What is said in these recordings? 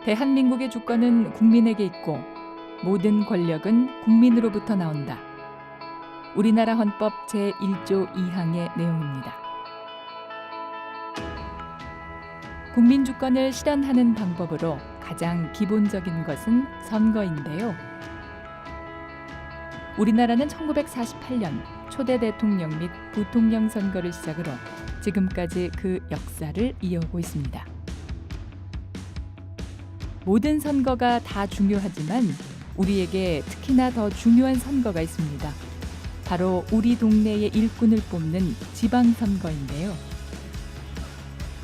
대한민국의 주권은 국민에게 있고 모든 권력은 국민으로부터 나온다. 우리나라 헌법 제1조 2항의 내용입니다. 국민 주권을 실현하는 방법으로 가장 기본적인 것은 선거인데요. 우리나라는 1948년 초대 대통령 및 부통령 선거를 시작으로 지금까지 그 역사를 이어오고 있습니다. 모든 선거가 다 중요하지만 우리에게 특히나 더 중요한 선거가 있습니다. 바로 우리 동네의 일꾼을 뽑는 지방선거인데요.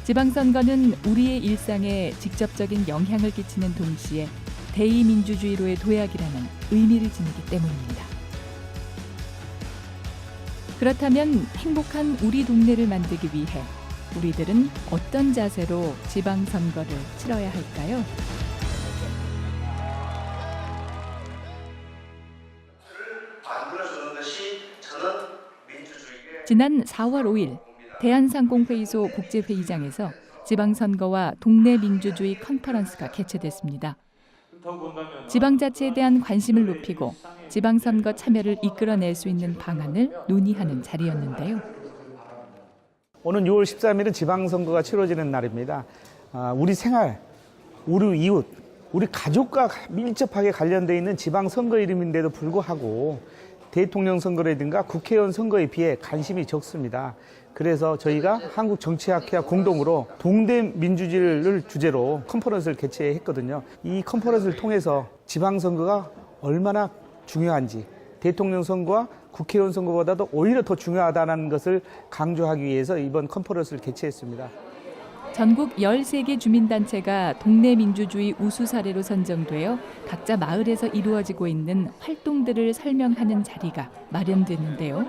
지방선거는 우리의 일상에 직접적인 영향을 끼치는 동시에 대의민주주의로의 도약이라는 의미를 지니기 때문입니다. 그렇다면 행복한 우리 동네를 만들기 위해 우리들은 어떤 자세로 지방선거를 치러야 할까요? 지난 4월 5일 대한상공회의소 국제회의장에서 지방선거와 동네 민주주의 컨퍼런스가 개최됐습니다. 지방자치에 대한 관심을 높이고 지방선거 참여를 이끌어낼 수 있는 방안을 논의하는 자리였는데요. 오는 6월 13일은 지방선거가 치러지는 날입니다. 우리 생활, 우리 이웃, 우리 가족과 밀접하게 관련되어 있는 지방선거 이름인데도 불구하고 대통령 선거라든가 국회의원 선거에 비해 관심이 적습니다. 그래서 저희가 한국정치학회와 공동으로 동대 민주주의를 주제로 컨퍼런스를 개최했거든요. 이 컨퍼런스를 통해서 지방선거가 얼마나 중요한지, 대통령 선거와 국회의원 선거보다도 오히려 더 중요하다는 것을 강조하기 위해서 이번 컨퍼런스를 개최했습니다. 전국 13개 주민단체가 동네 민주주의 우수 사례로 선정되어 각자 마을에서 이루어지고 있는 활동들을 설명하는 자리가 마련됐는데요.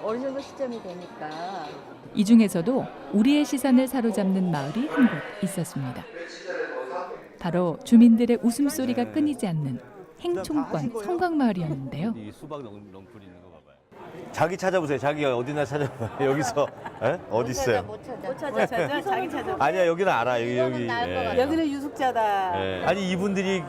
어느 정도 시점이 되니까. 이 중에서도 우리의 시선을 사로잡는 마을이 한 곳 있었습니다. 바로 주민들의 웃음소리가 끊이지 않는 행총권 성곽마을이었는데요. 자기 찾아보세요. 자기 어디나 찾아봐요. 여기서 어디 있어요? 못 찾아. 자기 찾아. 아니야, 여기는 알아. 여기. 여기는 유숙자다. 예. 아니 이분들이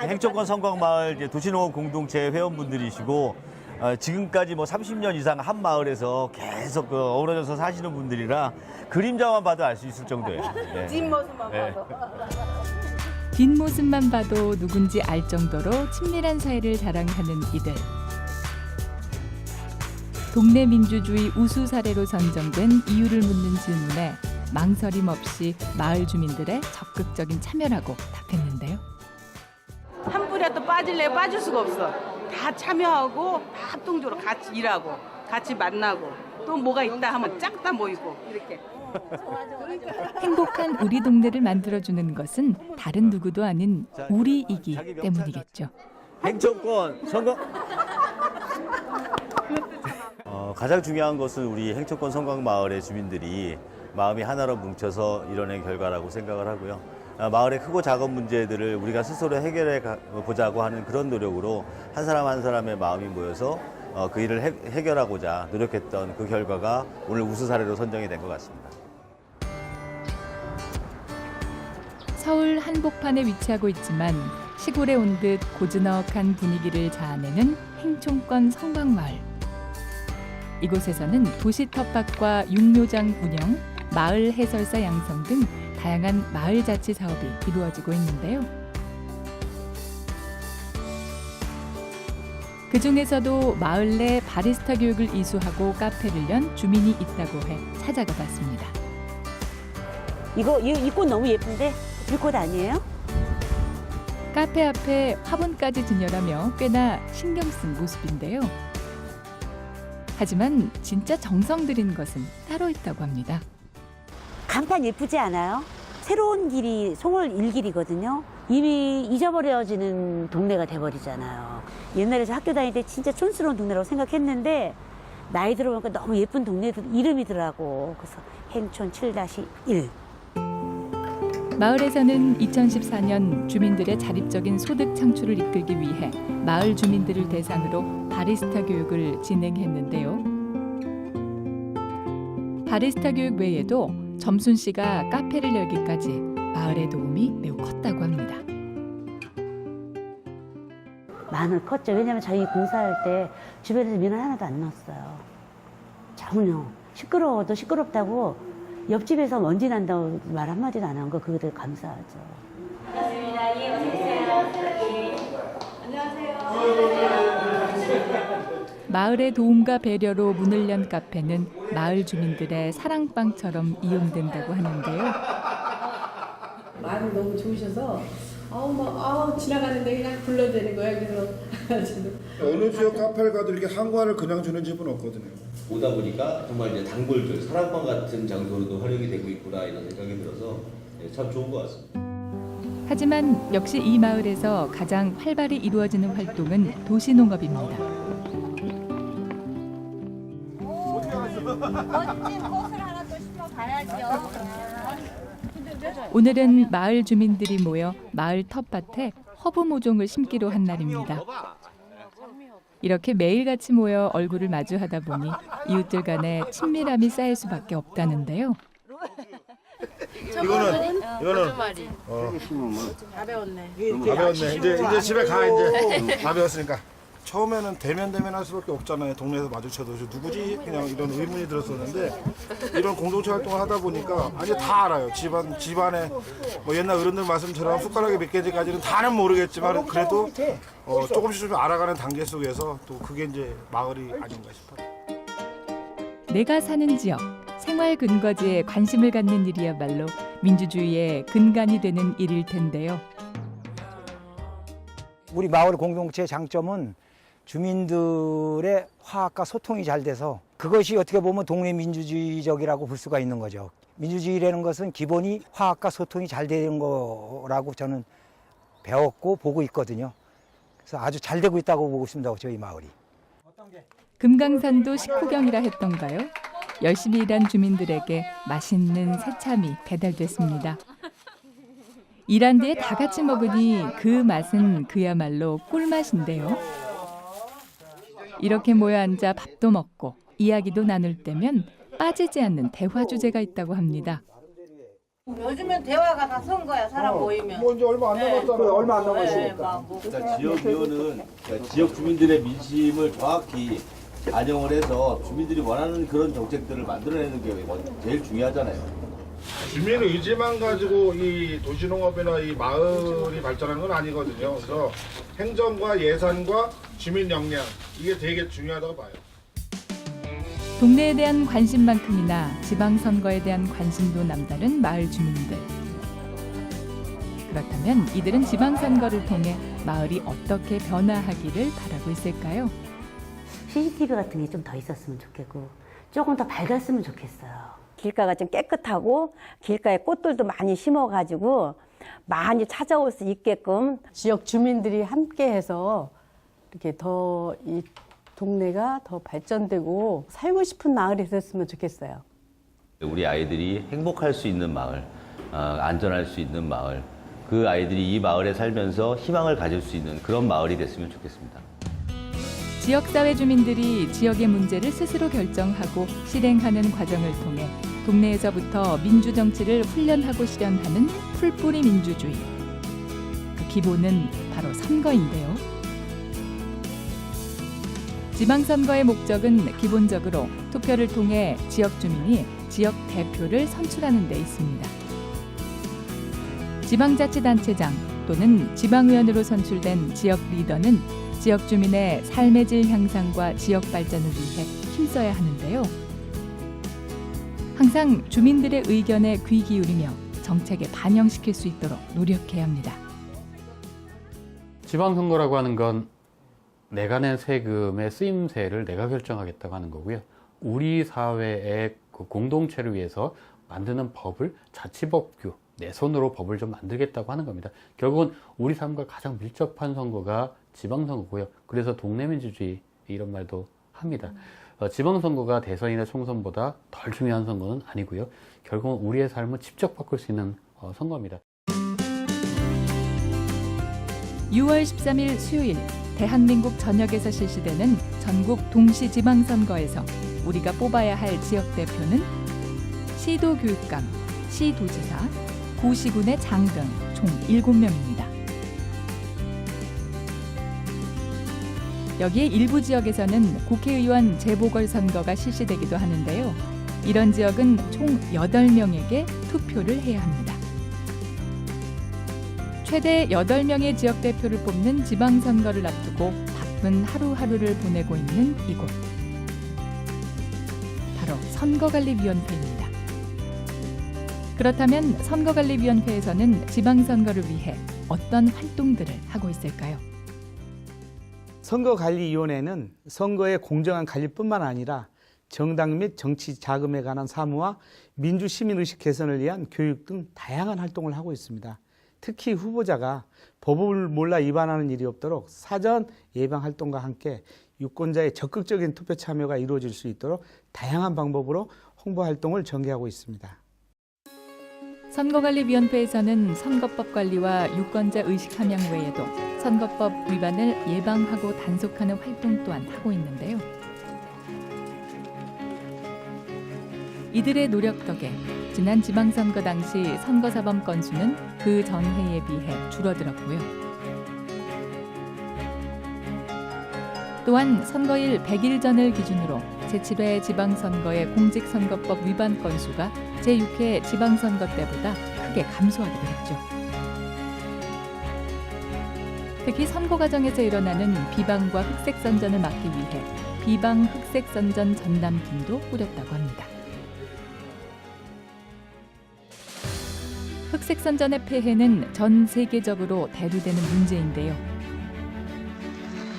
행정권 성곽마을 도시농업 공동체 회원분들이시고 지금까지 뭐 30년 이상 한 마을에서 계속 어우러져서 사시는 분들이라 그림자만 봐도 알 수 있을 정도예요. 예. 뒷모습만 봐도. 뒷모습만 봐도 누군지 알 정도로 친밀한 사이를 자랑하는 이들. 동네 민주주의 우수 사례로 선정된 이유를 묻는 질문에 망설임 없이 마을 주민들의 적극적인 참여라고 답했는데요. 한 뿌리라도 빠질래야 빠질 수가 없어. 다 참여하고 다 합동적으로 같이 일하고 같이 만나고 또 뭐가 있다 하면 쫙 다 모이고 이렇게. 행복한 우리 동네를 만들어주는 것은 다른 누구도 아닌 우리이기 때문이겠죠. 행정권 성곽. 가장 중요한 것은 우리 행정권 성곽마을의 주민들이 마음이 하나로 뭉쳐서 이뤄낸 결과라고 생각을 하고요. 마을의 크고 작은 문제들을 우리가 스스로 해결해 보자고 하는 그런 노력으로 한 사람 한 사람의 마음이 모여서 그 일을 해결하고자 노력했던 그 결과가 오늘 우수 사례로 선정이 된 것 같습니다. 서울 한복판에 위치하고 있지만 시골에 온 듯 고즈넉한 분위기를 자아내는 행총권 성곽마을. 이곳에서는 도시 텃밭과 육묘장 운영, 마을 해설사 양성 등 다양한 마을 자치 사업이 이루어지고 있는데요. 그 중에서도 마을 내 바리스타 교육을 이수하고 카페를 연 주민이 있다고 해 찾아가 봤습니다. 이 꽃 너무 예쁜데? 들꽃 아니에요? 카페 앞에 화분까지 진열하며 꽤나 신경 쓴 모습인데요. 하지만 진짜 정성 들인 것은 따로 있다고 합니다. 간판 예쁘지 않아요? 새로운 길이 송월 1길이거든요. 이미 잊어버려지는 동네가 돼버리잖아요. 옛날에 저 학교 다닐 때 진짜 촌스러운 동네라고 생각했는데 나이 들어보니까 너무 예쁜 동네 이름이더라고. 그래서 행촌 7-1. 마을에서는 2014년 주민들의 자립적인 소득 창출을 이끌기 위해 마을 주민들을 대상으로 바리스타 교육을 진행했는데요. 바리스타 교육 외에도 점순 씨가 카페를 열기까지 마을의 도움이 매우 컸다고 합니다. 많이 컸죠. 왜냐면 저희 공사할 때 주변에서 민원 하나도 안 넣었어요. 전혀. 시끄러워도 시끄럽다고 옆집에서 먼지 난다고 말 한마디도 안 한 거 그것들 감사하죠. 마을의 도움과 배려로 문을 연 카페는 마을 주민들의 사랑방처럼 이용된다고 하는데요. 마음이 너무 좋으셔서 지나가는데 그냥 불러대는 거야. 그래서 지금 어느 지역 카페를 가도 이렇게 한과를 그냥 주는 집은 없거든요. 오다 보니까 정말 이제 단골들, 사랑방 같은 장소로도 활용이 되고 있구나 이런 생각이 들어서 참 좋은 것 같습니다. 하지만 역시 이 마을에서 가장 활발히 이루어지는 활동은 도시농업입니다. 멋진 꽃을 하나 또 심어봐야죠. 오늘은 마을 주민들이 모여 마을 텃밭에 허브 모종을 심기로 한 날입니다. 이렇게 매일같이 모여 얼굴을 마주하다 보니 이웃들 간에 친밀함이 쌓일 수밖에 없다는데요. 이거는 다 배웠네. 다 배웠네. 이제 집에 가 이제 다 배웠으니까. 처음에는 대면할 수밖에 없잖아요. 동네에서 마주쳐도 누구지? 그냥 이런 의문이 들었었는데 이런 공동체 활동을 하다 보니까 이제 다 알아요. 집안에 뭐 옛날 어른들 말씀처럼 숟가락에 몇 개지까지는 다는 모르겠지만 그래도 조금씩 좀 알아가는 단계 속에서 또 그게 이제 마을이 아닌가 싶어요. 내가 사는 지역, 생활 근거지에 관심을 갖는 일이야말로 민주주의의 근간이 되는 일일 텐데요. 우리 마을 공동체의 장점은 주민들의 화합과 소통이 잘 돼서 그것이 어떻게 보면 동네 민주주의적이라고 볼 수가 있는 거죠. 민주주의라는 것은 기본이 화합과 소통이 잘 되는 거라고 저는 배웠고 보고 있거든요. 그래서 아주 잘 되고 있다고 보고 있습니다. 저희 마을이. 금강산도 식후경이라 했던가요? 열심히 일한 주민들에게 맛있는 새참이 배달됐습니다. 일한 뒤에 다 같이 먹으니 그 맛은 그야말로 꿀맛인데요. 이렇게 모여 앉아 밥도 먹고 이야기도 나눌 때면 빠지지 않는 대화 주제가 있다고 합니다. 요즘엔 대화가 다 선거야. 사람 모이면. 뭐 이제 얼마 안 남았잖아요. 얼마 안 남았으니까. 일단 지역위원은 지역 주민들의 민심을 정확히 반영을 해서 주민들이 원하는 그런 정책들을 만들어내는 게 제일 중요하잖아요. 주민 의지만 가지고 이 도시농업이나 이 마을이 발전하는 건 아니거든요. 그래서 행정과 예산과 주민 역량 이게 되게 중요하다고 봐요. 동네에 대한 관심만큼이나 지방선거에 대한 관심도 남다른 마을 주민들. 그렇다면 이들은 지방선거를 통해 마을이 어떻게 변화하기를 바라고 있을까요? CCTV 같은 게 좀 더 있었으면 좋겠고 조금 더 밝았으면 좋겠어요. 길가가 좀 깨끗하고 길가에 꽃들도 많이 심어가지고 많이 찾아올 수 있게끔 지역 주민들이 함께해서 이렇게 더 이 동네가 더 발전되고 살고 싶은 마을이 됐으면 좋겠어요. 우리 아이들이 행복할 수 있는 마을, 안전할 수 있는 마을, 그 아이들이 이 마을에 살면서 희망을 가질 수 있는 그런 마을이 됐으면 좋겠습니다. 지역사회 주민들이 지역의 문제를 스스로 결정하고 실행하는 과정을 통해 동네에서부터 민주정치를 훈련하고 실현하는 풀뿌리 민주주의. 그 기본은 바로 선거인데요. 지방선거의 목적은 기본적으로 투표를 통해 지역 주민이 지역 대표를 선출하는 데 있습니다. 지방자치단체장 또는 지방의원으로 선출된 지역 리더는 지역 주민의 삶의 질 향상과 지역 발전을 위해 힘써야 하는데요. 항상 주민들의 의견에 귀 기울이며 정책에 반영시킬 수 있도록 노력해야 합니다. 지방선거라고 하는 건 내가 낸 세금의 쓰임새를 내가 결정하겠다고 하는 거고요. 우리 사회의 그 공동체를 위해서 만드는 법을 자치법규, 내 손으로 법을 좀 만들겠다고 하는 겁니다. 결국은 우리 삶과 가장 밀접한 선거가 지방선거고요. 그래서 동네민주주의 이런 말도 합니다. 지방선거가 대선이나 총선보다 덜 중요한 선거는 아니고요. 결국은 우리의 삶을 직접 바꿀 수 있는 선거입니다. 6월 13일 수요일 대한민국 전역에서 실시되는 전국 동시지방선거에서 우리가 뽑아야 할 지역대표는 시도교육감, 시도지사, 구시군의 장 등 총 7명입니다. 여기에 일부 지역에서는 국회의원 재보궐선거가 실시되기도 하는데요. 이런 지역은 총 8명에게 투표를 해야 합니다. 최대 8명의 지역 대표를 뽑는 지방선거를 앞두고 바쁜 하루하루를 보내고 있는 이곳. 바로 선거관리위원회입니다. 그렇다면 선거관리위원회에서는 지방선거를 위해 어떤 활동들을 하고 있을까요? 선거관리위원회는 선거의 공정한 관리뿐만 아니라 정당 및 정치 자금에 관한 사무와 민주 시민의식 개선을 위한 교육 등 다양한 활동을 하고 있습니다. 특히 후보자가 법을 몰라 위반하는 일이 없도록 사전 예방 활동과 함께 유권자의 적극적인 투표 참여가 이루어질 수 있도록 다양한 방법으로 홍보 활동을 전개하고 있습니다. 선거관리위원회에서는 선거법 관리와 유권자 의식 함양 외에도 선거법 위반을 예방하고 단속하는 활동 또한 하고 있는데요. 이들의 노력 덕에 지난 지방선거 당시 선거사범 건수는 그 전해에 비해 줄어들었고요. 또한 선거일 100일 전을 기준으로 제7회 지방선거의 공직선거법 위반 건수가 제6회 지방선거 때보다 크게 감소하기도 했죠. 특히 선거 과정에서 일어나는 비방과 흑색선전을 막기 위해 비방 흑색선전 전담팀도 꾸렸다고 합니다. 흑색선전의 폐해는 전 세계적으로 대두되는 문제인데요.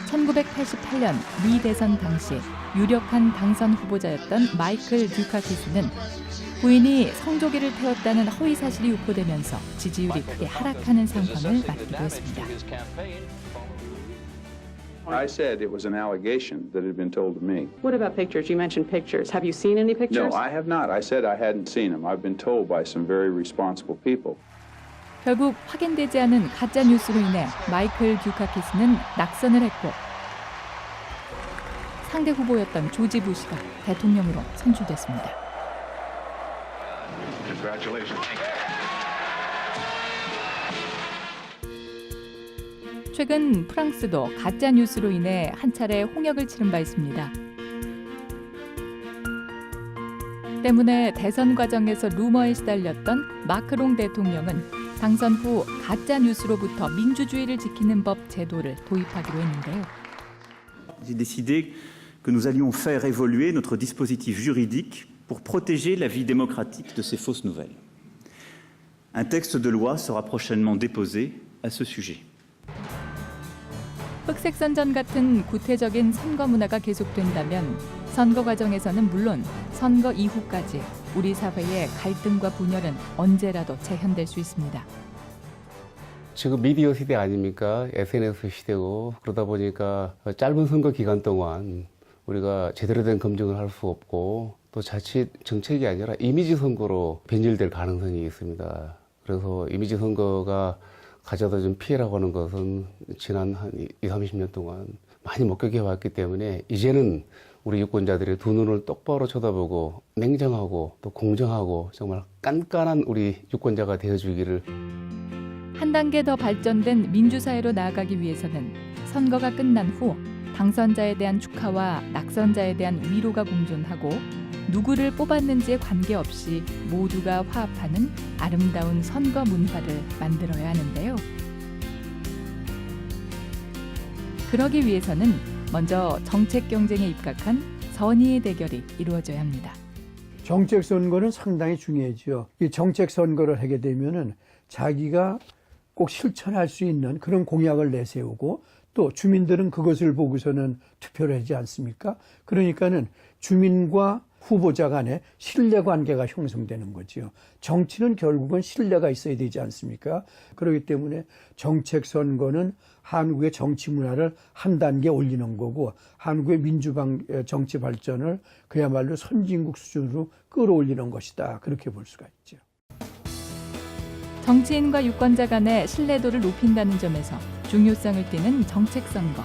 1988년 미 대선 당시 유력한 당선 후보자였던 마이클 듀카키스는 부인이 성조기를 태웠다는 허위 사실이 유포되면서 지지율이 크게 하락하는 상황을 맞기도 했습니다. I said it was an allegation that had been told to me. What about pictures? You mentioned pictures. Have you seen any pictures? No, I have not. I said I hadn't seen them. I've been told by some very responsible people. 결국 확인되지 않은 가짜 뉴스로 인해 마이클 듀카키스는 낙선을 했고 상대 후보였던 조지 부시가 대통령으로 선출됐습니다. Congratulations. 최근 프랑스도 가짜 뉴스로 인해 한 차례 홍역을 치른 바 있습니다. 때문에 대선 과정에서 루머에 시달렸던 마크롱 대통령은 당선 후 가짜 뉴스로부터 민주주의를 지키는 법 제도를 도입하기로 했는데요. J'ai décidé que nous allions faire évoluer notre dispositif juridique pour protéger la vie démocratique de ces fausses nouvelles. Un texte de loi sera prochainement déposé à ce sujet. 흑색선전 같은 구태적인 선거 문화가 계속된다면 선거 과정에서는 물론 선거 이후까지 우리 사회의 갈등과 분열은 언제라도 재현될 수 있습니다. 지금 미디어 시대 아닙니까? SNS 시대고 그러다 보니까 짧은 선거 기간 동안 우리가 제대로 된 검증을 할 수 없고 또 자칫 정책이 아니라 이미지 선거로 변질될 가능성이 있습니다. 그래서 이미지 선거가 가져다 준 피해라고 하는 것은 지난 한 20-30년 동안 많이 목격해 왔기 때문에 이제는 우리 유권자들이 두 눈을 똑바로 쳐다보고 냉정하고 또 공정하고 정말 깐깐한 우리 유권자가 되어주기를. 한 단계 더 발전된 민주사회로 나아가기 위해서는 선거가 끝난 후 당선자에 대한 축하와 낙선자에 대한 위로가 공존하고 누구를 뽑았는지에 관계없이 모두가 화합하는 아름다운 선거 문화를 만들어야 하는데요. 그러기 위해서는 먼저 정책 경쟁에 입각한 선의의 대결이 이루어져야 합니다. 정책 선거는 상당히 중요하죠. 이 정책 선거를 하게 되면은 자기가 꼭 실천할 수 있는 그런 공약을 내세우고 또 주민들은 그것을 보고서는 투표를 하지 않습니까? 그러니까는 주민과 후보자 간에 신뢰관계가 형성되는 거죠. 정치는 결국은 신뢰가 있어야 되지 않습니까? 그렇기 때문에 정책 선거는 한국의 정치 문화를 한 단계 올리는 거고 한국의 정치 발전을 그야말로 선진국 수준으로 끌어올리는 것이다. 그렇게 볼 수가 있죠. 정치인과 유권자 간의 신뢰도를 높인다는 점에서 중요성을 띠는 정책 선거.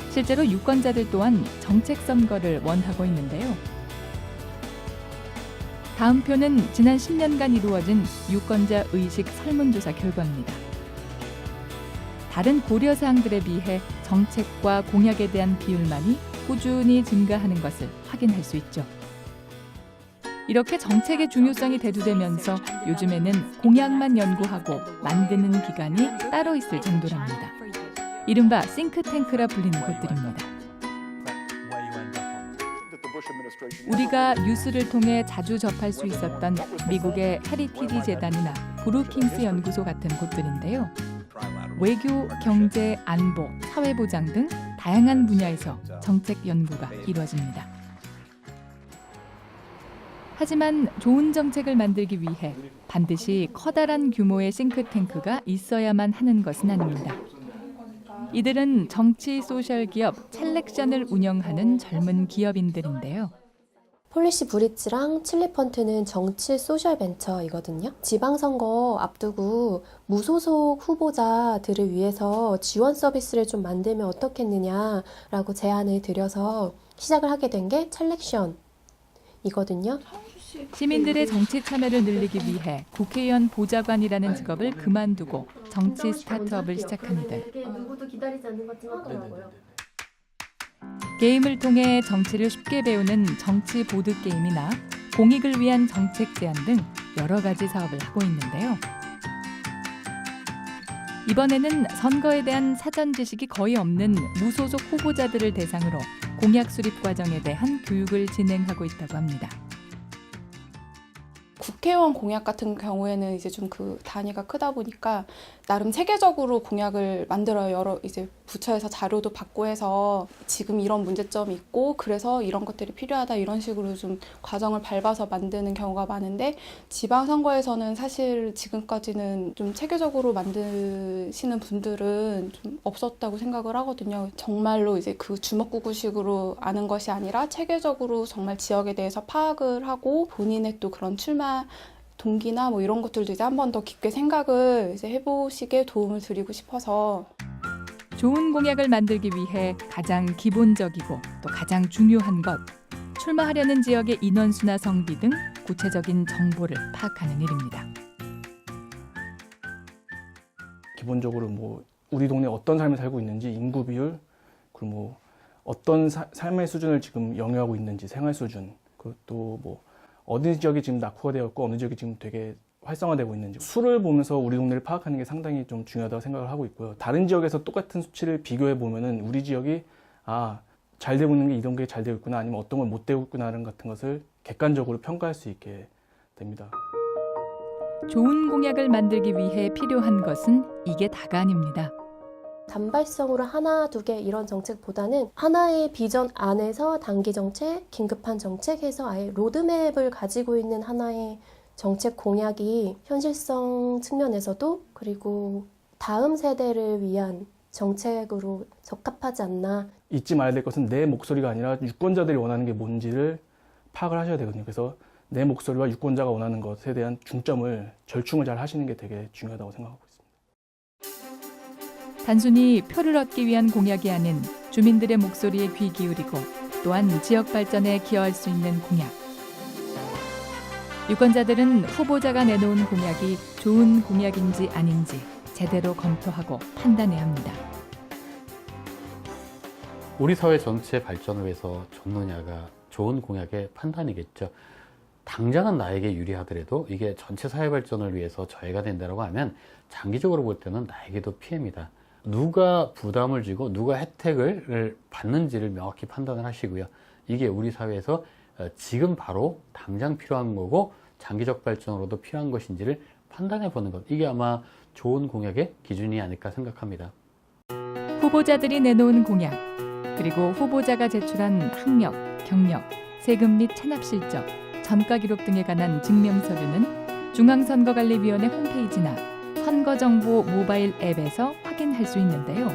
실제로 유권자들 또한 정책 선거를 원하고 있는데요. 다음 표는 지난 10년간 이루어진 유권자 의식 설문조사 결과입니다. 다른 고려 사항들에 비해 정책과 공약에 대한 비율만이 꾸준히 증가하는 것을 확인할 수 있죠. 이렇게 정책의 중요성이 대두되면서 요즘에는 공약만 연구하고 만드는 기관이 따로 있을 정도랍니다. 이른바 싱크탱크라 불리는 곳들입니다. 우리가 뉴스를 통해 자주 접할 수 있었던 미국의 헤리티지 재단이나 브루킹스 연구소 같은 곳들인데요. 외교, 경제, 안보, 사회보장 등 다양한 분야에서 정책 연구가 이루어집니다. 하지만 좋은 정책을 만들기 위해 반드시 커다란 규모의 싱크탱크가 있어야만 하는 것은 아닙니다. 이들은 정치 소셜 기업 첼렉션을 운영하는 젊은 기업인들인데요. 폴리시 브릿지랑 칠리펀트는 정치 소셜 벤처이거든요. 지방선거 앞두고 무소속 후보자들을 위해서 지원 서비스를 좀 만들면 어떻겠느냐라고 제안을 드려서 시작을 하게 된 게 첼렉션이거든요. 시민들의 정치 참여를 늘리기 위해 국회의원 보좌관이라는 직업을 그만두고 정치 스타트업을 시작한 이들. 누구도 기다리지 않는 것 같더라고요. 게임을 통해 정치를 쉽게 배우는 정치 보드게임이나 공익을 위한 정책 제안 등 여러 가지 사업을 하고 있는데요. 이번에는 선거에 대한 사전 지식이 거의 없는 무소속 후보자들을 대상으로 공약 수립 과정에 대한 교육을 진행하고 있다고 합니다. 국회의원 공약 같은 경우에는 이제 좀 그 단위가 크다 보니까 나름 체계적으로 공약을 만들어요. 여러 이제 부처에서 자료도 받고 해서 지금 이런 문제점이 있고 그래서 이런 것들이 필요하다 이런 식으로 좀 과정을 밟아서 만드는 경우가 많은데 지방선거에서는 사실 지금까지는 좀 체계적으로 만드시는 분들은 좀 없었다고 생각을 하거든요. 정말로 이제 그 주먹구구식으로 아는 것이 아니라 체계적으로 정말 지역에 대해서 파악을 하고 본인의 또 그런 출마 동기나 뭐 이런 것들도 이제 한 번 더 깊게 생각을 이제 해보시게 도움을 드리고 싶어서. 좋은 공약을 만들기 위해 가장 기본적이고 또 가장 중요한 것, 출마하려는 지역의 인원수나 성비 등 구체적인 정보를 파악하는 일입니다. 기본적으로 뭐 우리 동네 어떤 삶을 살고 있는지 인구 비율, 그리고 뭐 어떤 삶의 수준을 지금 영위하고 있는지 생활 수준, 그것도 뭐 어느 지역이 지금 낙후가 되었고 어느 지역이 지금 되게 활성화되고 있는지 수를 보면서 우리 동네를 파악하는 게 상당히 좀 중요하다고 생각을 하고 있고요. 다른 지역에서 똑같은 수치를 비교해 보면은 우리 지역이 잘 되고 있는 게 이런 게 잘 되고 있구나 아니면 어떤 걸 못 되고 있구나라는 같은 것을 객관적으로 평가할 수 있게 됩니다. 좋은 공약을 만들기 위해 필요한 것은 이게 다가 아닙니다. 단발성으로 하나, 두 개 이런 정책보다는 하나의 비전 안에서 단기 정책, 긴급한 정책 해서 아예 로드맵을 가지고 있는 하나의 정책 공약이 현실성 측면에서도 그리고 다음 세대를 위한 정책으로 적합하지 않나. 잊지 말아야 될 것은 내 목소리가 아니라 유권자들이 원하는 게 뭔지를 파악을 하셔야 되거든요. 그래서 내 목소리와 유권자가 원하는 것에 대한 절충을 잘 하시는 게 되게 중요하다고 생각하고 있습니다. 단순히 표를 얻기 위한 공약이 아닌 주민들의 목소리에 귀 기울이고 또한 지역 발전에 기여할 수 있는 공약. 유권자들은 후보자가 내놓은 공약이 좋은 공약인지 아닌지 제대로 검토하고 판단해야 합니다. 우리 사회 전체 발전을 위해서 좋느냐가 좋은 공약의 판단이겠죠. 당장은 나에게 유리하더라도 이게 전체 사회 발전을 위해서 저해가 된다고 하면 장기적으로 볼 때는 나에게도 피해입니다. 누가 부담을 지고 누가 혜택을 받는지를 명확히 판단을 하시고요. 이게 우리 사회에서 지금 바로 당장 필요한 거고 장기적 발전으로도 필요한 것인지를 판단해 보는 것. 이게 아마 좋은 공약의 기준이 아닐까 생각합니다. 후보자들이 내놓은 공약, 그리고 후보자가 제출한 학력, 경력, 세금 및 체납 실적, 전가 기록 등에 관한 증명서류는 중앙선거관리위원회 홈페이지나 선거정보 모바일 앱에서 확인할 수 있는데요.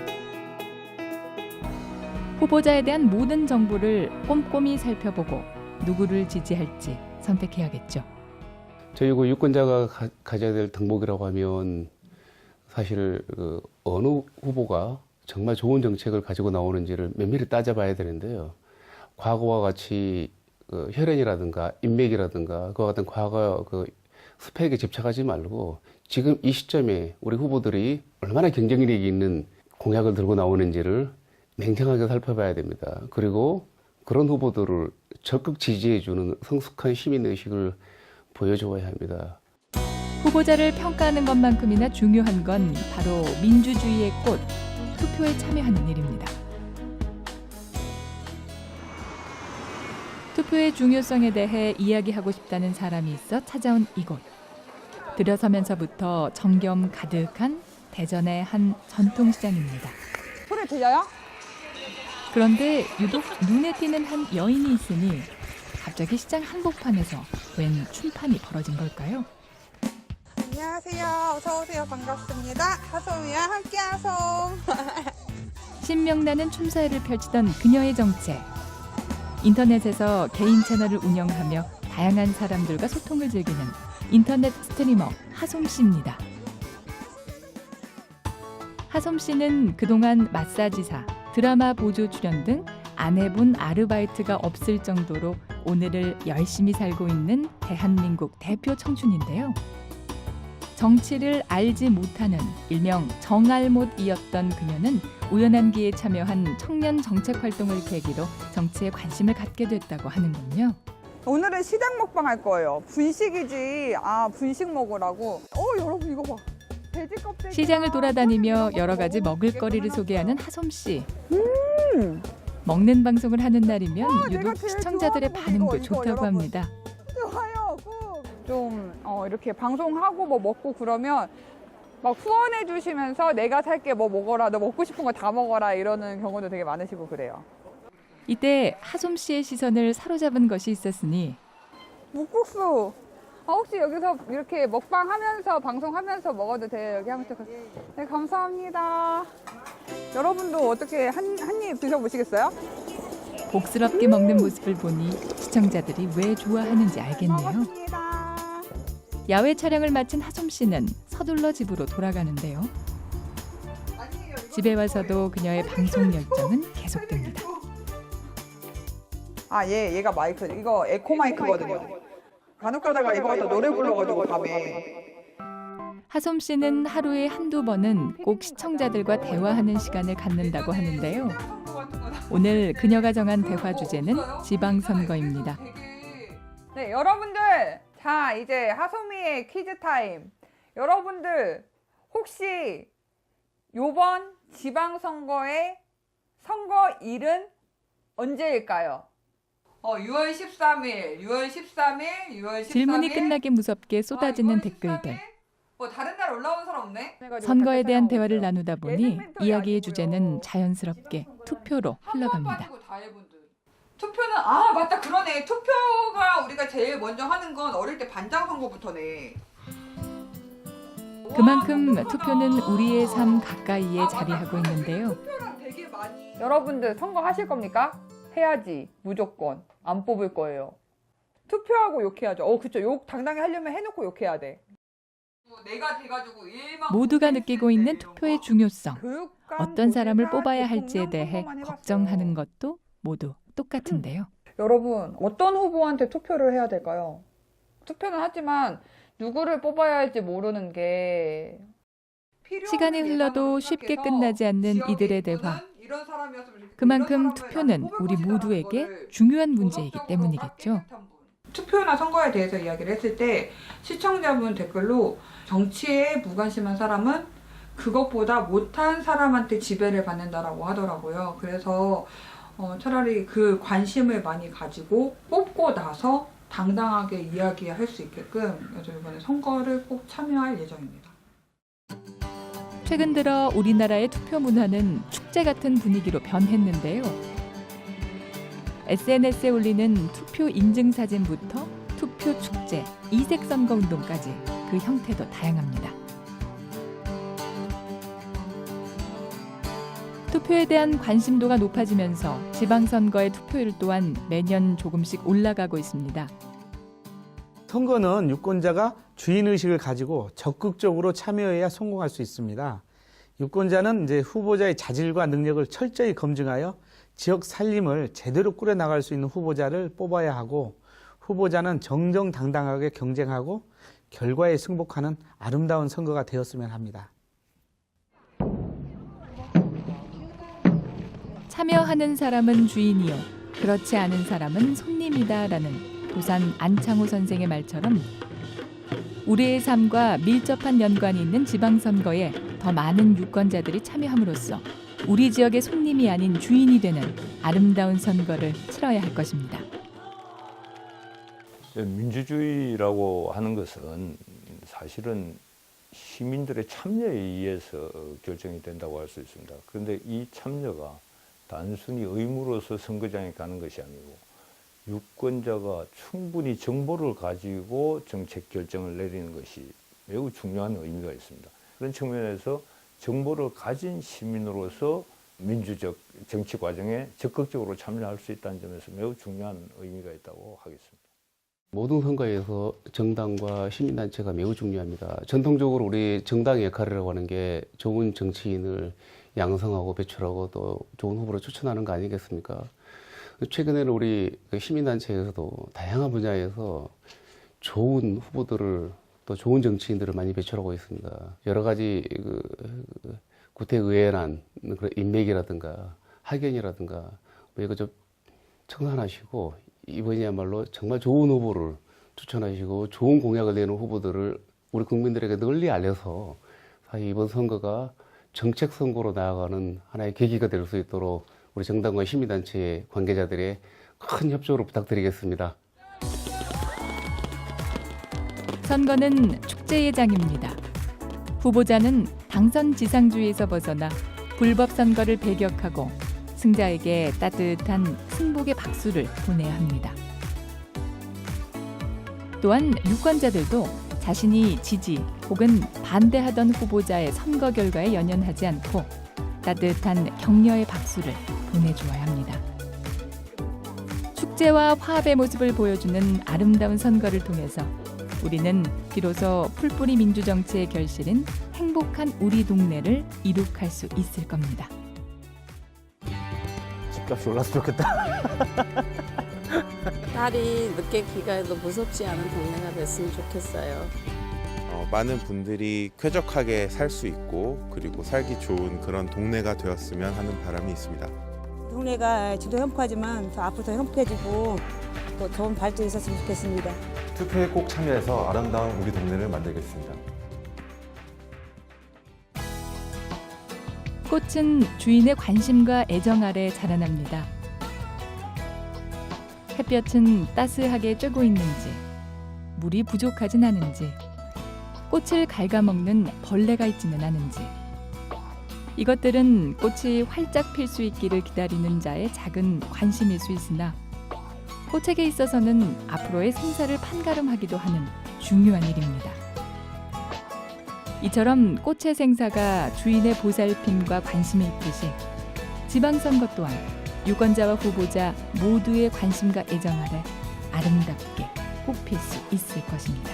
후보자에 대한 모든 정보를 꼼꼼히 살펴보고 누구를 지지할지 선택해야겠죠. 저희 유권자가 가져야 될 덕목이라고 하면 사실 어느 후보가 정말 좋은 정책을 가지고 나오는지를 면밀히 따져봐야 되는데요. 과거와 같이 혈연이라든가 인맥이라든가 그와 같은 과거 스펙에 집착하지 말고 지금 이 시점에 우리 후보들이 얼마나 경쟁력이 있는 공약을 들고 나오는지를 냉정하게 살펴봐야 됩니다. 그리고 그런 후보들을 적극 지지해주는 성숙한 시민의식을 보여줘야 합니다. 후보자를 평가하는 것만큼이나 중요한 건 바로 민주주의의 꽃, 투표에 참여하는 일입니다. 투표의 중요성에 대해 이야기하고 싶다는 사람이 있어 찾아온 이곳. 들어서면서부터 정겨움 가득한 대전의 한 전통시장입니다. 소리 들려요? 그런데 유독 눈에 띄는 한 여인이 있으니 갑자기 시장 한복판에서 웬 춤판이 벌어진 걸까요? 안녕하세요. 어서 오세요. 반갑습니다. 하솜이와 함께하솜. 신명나는 춤사위를 펼치던 그녀의 정체. 인터넷에서 개인 채널을 운영하며 다양한 사람들과 소통을 즐기는 인터넷 스트리머 하솜 씨입니다. 하솜 씨는 그동안 마사지사, 드라마 보조 출연 등 안 해본 아르바이트가 없을 정도로 오늘을 열심히 살고 있는 대한민국 대표 청춘인데요. 정치를 알지 못하는 일명 정알못이었던 그녀는 우연한 기회에 참여한 청년 정책 활동을 계기로 정치에 관심을 갖게 됐다고 하는군요. 오늘은 시장 먹방 할 거예요. 분식이지. 분식 먹으라고. 여러분 이거 봐. 돼지 껍데기. 시장을 돌아다니며 여러 가지 먹을거리를 소개하는 하솜 씨. 먹는 방송을 하는 날이면 유독 시청자들의 반응도 좋다고 합니다. 좋아요. 좀 이렇게 방송하고 뭐 먹고 그러면 막 후원해 주시면서 내가 살게 뭐 먹어라, 너 먹고 싶은 거 다 먹어라 이러는 경우도 되게 많으시고 그래요. 이때 하솜 씨의 시선을 사로잡은 것이 있었으니 묵국수. 혹시 여기서 이렇게 먹방하면서 방송하면서 먹어도 돼요? 여기 하면서. 네, 감사합니다. 여러분도 어떻게 한 입 드셔보시겠어요? 복스럽게 먹는 모습을 보니 시청자들이 왜 좋아하는지 알겠네요. 먹었습니다. 야외 촬영을 마친 하솜 씨는 서둘러 집으로 돌아가는데요. 집에 와서도 그녀의 방송 열정은 계속됩니다. 얘가 마이크, 이거 에코 마이크거든요. 간혹 가다가 이거 갖다 노래 불러가지고 밤에. 하솜 씨는 하루에 한두 번은 꼭 시청자들과 대화하는 시간을 갖는다고 하는데요. 오늘 그녀가 정한 대화 주제는 지방선거입니다. 네, 여러분들, 자 이제 하솜이의 퀴즈 타임. 여러분들 혹시 요번 지방선거의 선거일은 언제일까요? 6월 13일, 6월 13일, 6월 13일. 질문이 끝나기 무섭게 쏟아지는 댓글들. 다른 날 올라온 사람 없네? 선거에 대한 대화를 나누다 보니 이야기의 주제는 자연스럽게 투표로 흘러갑니다. 투표는 맞다, 그러네. 투표가 우리가 제일 먼저 하는 건 어릴 때 반장 선거부터네. 그만큼 투표는 우리의 삶 가까이에 자리하고 있는데요. 여러분들 선거 하실 겁니까? 해야지. 무조건. 안 뽑을 거예요. 투표하고 욕해야죠. 그쵸. 욕 당당히 하려면 해놓고 욕해야 돼. 내가 돼가지고 모두가 느끼고 있는 투표의 중요성. 어떤 사람을 뽑아야 할지에 대해 걱정하는 것도 모두 똑같은데요. 여러분, 어떤 후보한테 투표를 해야 될까요? 투표는 하지만 누구를 뽑아야 할지 모르는 게 시간이 흘러도 쉽게 끝나지 않는 이들의 대화. 그만큼 투표는 우리 모두에게 중요한 문제이기 때문이겠죠. 투표나 선거에 대해서 이야기를 했을 때 시청자분 댓글로 정치에 무관심한 사람은 그것보다 못한 사람한테 지배를 받는다라고 하더라고요. 그래서 차라리 그 관심을 많이 가지고 뽑고 나서 당당하게 이야기할 수 있게끔 그래서 이번에 선거를 꼭 참여할 예정입니다. 최근 들어 우리나라의 투표 문화는 축제 같은 분위기로 변했는데요. SNS에 올리는 투표 인증 사진부터 투표 축제, 이색 선거 운동까지 그 형태도 다양합니다. 투표에 대한 관심도가 높아지면서 지방선거의 투표율 또한 매년 조금씩 올라가고 있습니다. 선거는 유권자가 주인의식을 가지고 적극적으로 참여해야 성공할 수 있습니다. 유권자는 이제 후보자의 자질과 능력을 철저히 검증하여 지역 살림을 제대로 꾸려나갈 수 있는 후보자를 뽑아야 하고 후보자는 정정당당하게 경쟁하고 결과에 승복하는 아름다운 선거가 되었으면 합니다. 참여하는 사람은 주인이요, 그렇지 않은 사람은 손님이다라는 도산 안창호 선생의 말처럼 우리의 삶과 밀접한 연관이 있는 지방선거에 더 많은 유권자들이 참여함으로써 우리 지역의 손님이 아닌 주인이 되는 아름다운 선거를 치러야 할 것입니다. 민주주의라고 하는 것은 사실은 시민들의 참여에 의해서 결정이 된다고 할 수 있습니다. 그런데 이 참여가 단순히 의무로서 선거장에 가는 것이 아니고 유권자가 충분히 정보를 가지고 정책 결정을 내리는 것이 매우 중요한 의미가 있습니다. 그런 측면에서 정보를 가진 시민으로서 민주적 정치 과정에 적극적으로 참여할 수 있다는 점에서 매우 중요한 의미가 있다고 하겠습니다. 모든 선거에서 정당과 시민단체가 매우 중요합니다. 전통적으로 우리 정당의 역할이라고 하는 게 좋은 정치인을 양성하고 배출하고 또 좋은 후보로 추천하는 거 아니겠습니까? 최근에는 우리 시민단체에서도 다양한 분야에서 좋은 후보들을 또 좋은 정치인들을 많이 배출하고 있습니다. 여러 가지 구태의연한 그런 인맥이라든가 학연이라든가 이거 좀 청산하시고 이번이야말로 정말 좋은 후보를 추천하시고 좋은 공약을 내는 후보들을 우리 국민들에게 널리 알려서 사실 이번 선거가 정책 선거로 나아가는 하나의 계기가 될 수 있도록 우리 정당과 시민단체의 관계자들의 큰 협조를 부탁드리겠습니다. 선거는 축제의 장입니다. 후보자는 당선 지상주의에서 벗어나 불법 선거를 배격하고 승자에게 따뜻한 승복의 박수를 보내야 합니다. 또한 유권자들도 자신이 지지 혹은 반대하던 후보자의 선거 결과에 연연하지 않고 따뜻한 격려의 박수를 보내주어야 합니다. 축제와 화합의 모습을 보여주는 아름다운 선거를 통해서 우리는 비로소 풀뿌리 민주정치의 결실인 행복한 우리 동네를 이룩할 수 있을 겁니다. 집값이 올랐으면 좋겠다. 딸이 늦게 귀가해도 무섭지 않은 동네가 됐으면 좋겠어요. 많은 분들이 쾌적하게 살 수 있고 그리고 살기 좋은 그런 동네가 되었으면 하는 바람이 있습니다. 동네가 지도 행복하지만 더 앞으로 더 행복해지고 또 좋은 발전이 있었으면 좋겠습니다. 투표에 꼭 참여해서 아름다운 우리 동네를 만들겠습니다. 꽃은 주인의 관심과 애정 아래 자라납니다. 햇볕은 따스하게 쬐고 있는지, 물이 부족하진 않은지, 꽃을 갉아먹는 벌레가 있지는 않은지, 이것들은 꽃이 활짝 필 수 있기를 기다리는 자의 작은 관심일 수 있으나 꽃에게 있어서는 앞으로의 생사를 판가름하기도 하는 중요한 일입니다. 이처럼 꽃의 생사가 주인의 보살핌과 관심에 있듯이 지방선거 또한 유권자와 후보자 모두의 관심과 애정 아래 아름답게 꽃필 수 있을 것입니다.